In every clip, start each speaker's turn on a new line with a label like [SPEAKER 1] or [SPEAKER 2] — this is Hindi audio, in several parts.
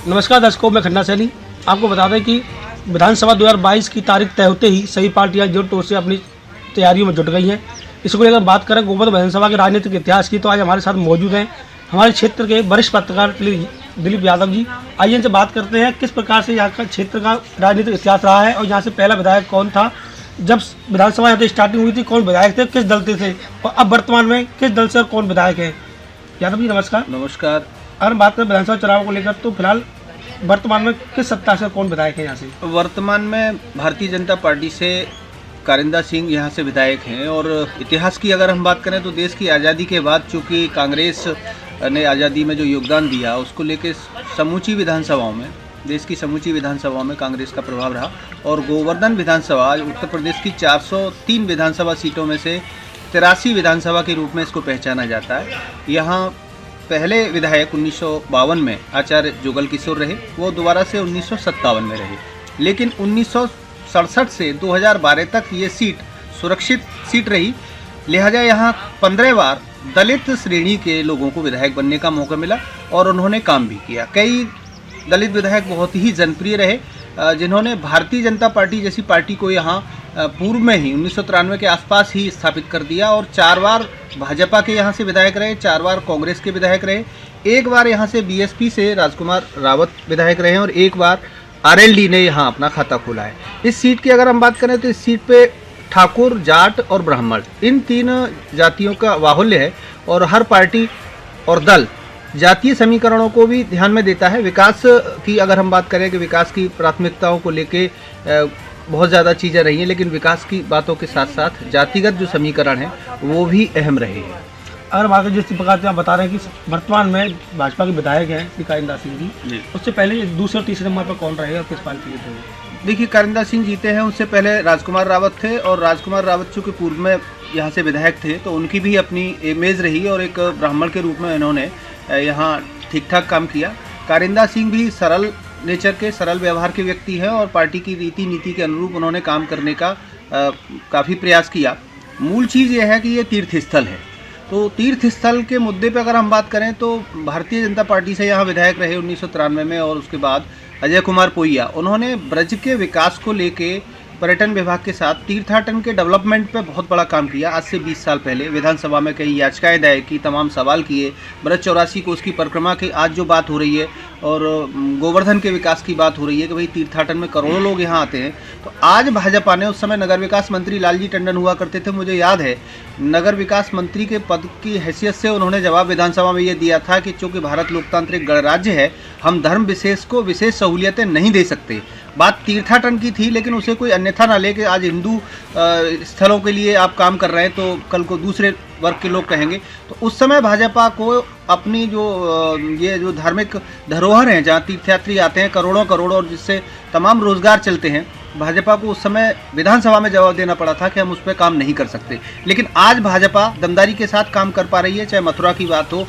[SPEAKER 1] नमस्कार दर्शकों, मैं खन्ना सैनी। आपको बता दें कि विधानसभा 2022 की तारीख तय होते ही सभी पार्टियां जोर तोड़ से अपनी तैयारियों में जुट गई हैं। इसको लेकर बात करें गोवर्धन विधानसभा के राजनीतिक इतिहास की, तो आज हमारे साथ मौजूद हैं हमारे क्षेत्र के वरिष्ठ पत्रकार दिलीप यादव जी। आइए इनसे बात करते हैं किस प्रकार से यहाँ का क्षेत्र का राजनीतिक इतिहास रहा है और यहाँ से पहला विधायक कौन था, जब विधानसभा यहाँ से स्टार्टिंग हुई थी कौन विधायक थे, किस दल से थे और अब वर्तमान में किस दल से और कौन विधायक है। यादव जी नमस्कार।
[SPEAKER 2] नमस्कार।
[SPEAKER 1] अगर बात करें विधानसभा चुनाव को लेकर, तो फिलहाल वर्तमान में किस सत्ता से कौन विधायक है यहाँ से?
[SPEAKER 2] वर्तमान में भारतीय जनता पार्टी से कारिंदा सिंह यहाँ से विधायक हैं। और इतिहास की अगर हम बात करें तो देश की आज़ादी के बाद चूँकि कांग्रेस ने आज़ादी में जो योगदान दिया उसको लेके समूची विधानसभाओं में, देश की समूची विधानसभाओं में कांग्रेस का प्रभाव रहा। और गोवर्धन विधानसभा उत्तर प्रदेश की 403 विधानसभा सीटों में से 83 विधानसभा के रूप में इसको पहचाना जाता है। यहाँ पहले विधायक 1952 में आचार्य जुगल किशोर रहे, वो दोबारा से 1957 में रहे, लेकिन 1967 से 2012 तक ये सीट सुरक्षित सीट रही। लिहाजा यहाँ 15 बार दलित श्रेणी के लोगों को विधायक बनने का मौका मिला और उन्होंने काम भी किया। कई दलित विधायक बहुत ही जनप्रिय रहे, जिन्होंने भारतीय जनता पार्टी जैसी पार्टी को यहाँ पूर्व में ही 1993 के आसपास ही स्थापित कर दिया। और 4 बार भाजपा के यहाँ से विधायक रहे, 4 बार कांग्रेस के विधायक रहे, 1 बार यहाँ से बीएसपी से राजकुमार रावत विधायक रहे और 1 बार आरएलडी ने यहाँ अपना खाता खोला है। इस सीट की अगर हम बात करें तो इस सीट पे ठाकुर, जाट और ब्राह्मण, इन 3 जातियों का बाहुल्य है। और हर पार्टी और दल जातीय समीकरणों को भी ध्यान में देता है। विकास की अगर हम बात करें कि विकास की प्राथमिकताओं को लेके बहुत ज़्यादा चीज़ें रही हैं, लेकिन विकास की बातों के साथ साथ जातिगत जो समीकरण हैं वो भी अहम रहे हैं।
[SPEAKER 1] अगर बात जिस प्रकार से आप बता रहे हैं कि वर्तमान में भाजपा के विधायक हैं श्री कारिंदा सिंह जी, उससे पहले दूसरे और तीसरे नंबर पर कौन रहे और किस पार्टी के थे?
[SPEAKER 2] देखिए, कारिंदा सिंह जीते हैं, उससे पहले राजकुमार रावत थे। और राजकुमार रावत चूँकि पूर्व में यहाँ से विधायक थे तो उनकी भी अपनी इमेज रही और एक ब्राह्मण के रूप में इन्होंने यहाँ ठीक ठाक काम किया। कारिंदा सिंह भी सरल नेचर के, सरल व्यवहार के व्यक्ति हैं और पार्टी की रीति नीति के अनुरूप उन्होंने काम करने का काफ़ी प्रयास किया। मूल चीज़ यह है कि ये तीर्थ स्थल है, तो तीर्थ स्थल के मुद्दे पर अगर हम बात करें तो भारतीय जनता पार्टी से यहाँ विधायक रहे 1993 में। और उसके बाद अजय कुमार पोइया, उन्होंने ब्रज के विकास को लेके पर्यटन विभाग के साथ तीर्थाटन के डेवलपमेंट पे बहुत बड़ा काम किया। आज से 20 साल पहले विधानसभा में कई याचिकाएं दायर की, तमाम सवाल किए। ब्रज 84 को उसकी परिक्रमा की आज जो बात हो रही है और गोवर्धन के विकास की बात हो रही है कि भाई तीर्थाटन में करोड़ों लोग यहाँ आते हैं। तो आज भाजपा ने, उस समय नगर विकास मंत्री लालजी टंडन हुआ करते थे, मुझे याद है, नगर विकास मंत्री के पद की हैसियत से उन्होंने जवाब विधानसभा में ये दिया था कि चूँकि भारत लोकतांत्रिक गणराज्य है, हम धर्म विशेष को विशेष सहूलियतें नहीं दे सकते। बात तीर्थाटन की थी, लेकिन उसे कोई अन्यथा ना लेके आज हिंदू स्थलों के लिए आप काम कर रहे हैं तो कल को दूसरे वर्ग के लोग कहेंगे। तो उस समय भाजपा को अपनी ये जो धार्मिक धरोहर हैं, जहाँ तीर्थयात्री आते हैं करोड़ों और जिससे तमाम रोजगार चलते हैं, भाजपा को उस समय विधानसभा में जवाब देना पड़ा था कि हम उस पर काम नहीं कर सकते। लेकिन आज भाजपा दमदारी के साथ काम कर पा रही है, चाहे मथुरा की बात हो,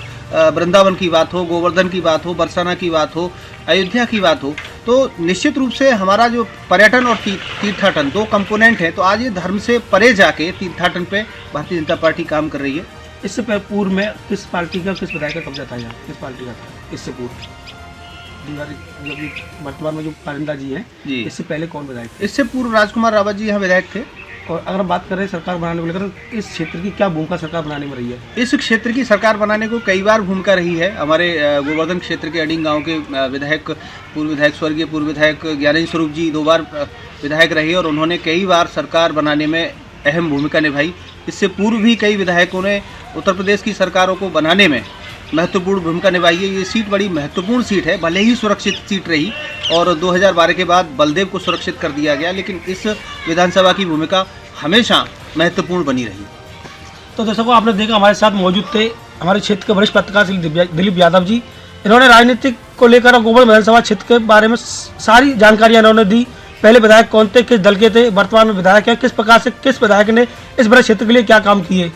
[SPEAKER 2] वृंदावन की बात हो, गोवर्धन की बात हो, बरसाना की बात हो, अयोध्या की बात हो। तो निश्चित रूप से हमारा जो पर्यटन और तीर्थाटन 2 कंपोनेंट है, तो आज ये धर्म से परे जाके तीर्थाटन पे भारतीय जनता पार्टी काम कर रही है।
[SPEAKER 1] इससे पूर्व में किस पार्टी का, किस विधायक का कब्जा था यहाँ, किस पार्टी का था इससे पूर्व? वर्तमान में जो कारिंदा जी हैं, इससे पहले कौन विधायक थे?
[SPEAKER 2] इससे पूर्व राजकुमार रावत जी यहाँ विधायक थे।
[SPEAKER 1] और अगर बात करें सरकार बनाने को लेकर, इस क्षेत्र की क्या भूमिका सरकार बनाने में रही है?
[SPEAKER 2] इस क्षेत्र की सरकार बनाने को कई बार भूमिका रही है। हमारे गोवर्धन क्षेत्र के अडिंग गांव के विधायक, पूर्व विधायक, स्वर्गीय पूर्व विधायक ज्ञानेंद्र स्वरूप जी 2 बार विधायक रहे और उन्होंने कई बार सरकार बनाने में अहम भूमिका निभाई। इससे पूर्व भी कई विधायकों ने उत्तर प्रदेश की सरकारों को बनाने में महत्वपूर्ण भूमिका निभाई है। ये सीट बड़ी महत्वपूर्ण सीट है, भले ही सुरक्षित सीट रही और 2012 के बाद बलदेव को सुरक्षित कर दिया गया, लेकिन इस विधानसभा की भूमिका हमेशा महत्वपूर्ण बनी रही।
[SPEAKER 1] तो दर्शकों, आपने देखा हमारे साथ मौजूद थे हमारे क्षेत्र के वरिष्ठ पत्रकार दिलीप यादव जी। इन्होंने राजनीतिक को लेकर और गोवर्धन विधानसभा क्षेत्र के बारे में सारी जानकारियां इन्होंने दी। पहले विधायक कौन थे, किस दल के थे, वर्तमान में विधायक है, किस प्रकार से किस विधायक ने इस बड़े क्षेत्र के लिए क्या काम किए।